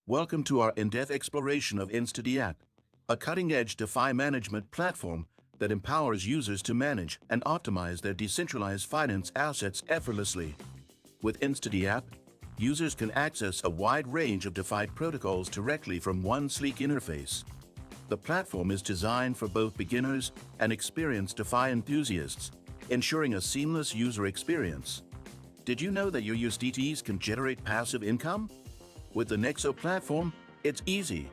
Welcome to our in-depth exploration of InstaDApp, a cutting-edge DeFi management platform that empowers users to manage and optimize their decentralized finance assets effortlessly. With InstaDApp, users can access a wide range of DeFi protocols directly from one sleek interface. The platform is designed for both beginners and experienced DeFi enthusiasts, ensuring a seamless user experience. Did you know that your USDTs can generate passive income? With the Nexo platform, it's easy.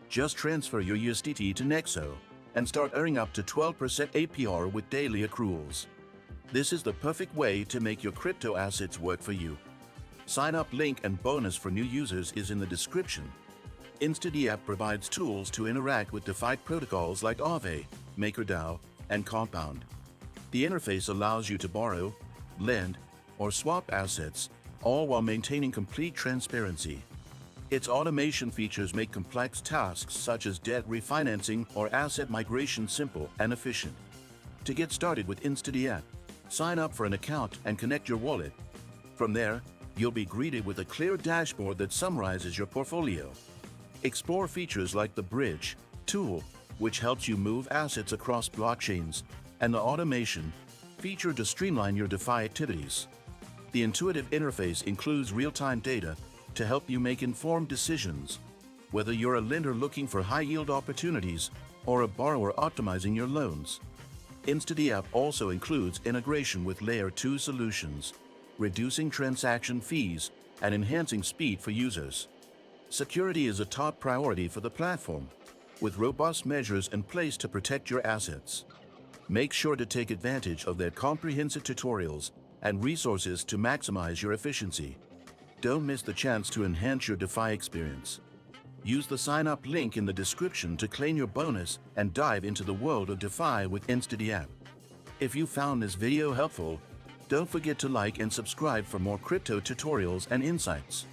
Just transfer your USDT to Nexo and start earning up to 12% APR with daily accruals. This is the perfect way to make your crypto assets work for you. Sign up link and bonus for new users is in the description. InstaDApp provides tools to interact with DeFi protocols like Aave, MakerDAO, and Compound. The interface allows you to borrow, lend, or swap assets, all while maintaining complete transparency. Its automation features make complex tasks such as debt refinancing or asset migration simple and efficient. To get started with InstaDApp, sign up for an account and connect your wallet. From there, you'll be greeted with a clear dashboard that summarizes your portfolio. Explore features like the Bridge tool, which helps you move assets across blockchains, and the Automation feature to streamline your DeFi activities. The intuitive interface includes real-time data to help you make informed decisions, whether you're a lender looking for high-yield opportunities or a borrower optimizing your loans. InstaDApp also includes integration with Layer 2 solutions, reducing transaction fees and enhancing speed for users. Security is a top priority for the platform, with robust measures in place to protect your assets. Make sure to take advantage of their comprehensive tutorials and resources to maximize your efficiency. Don't miss the chance to enhance your DeFi experience. Use the sign-up link in the description to claim your bonus and dive into the world of DeFi with InstaDApp. If you found this video helpful, don't forget to like and subscribe for more crypto tutorials and insights.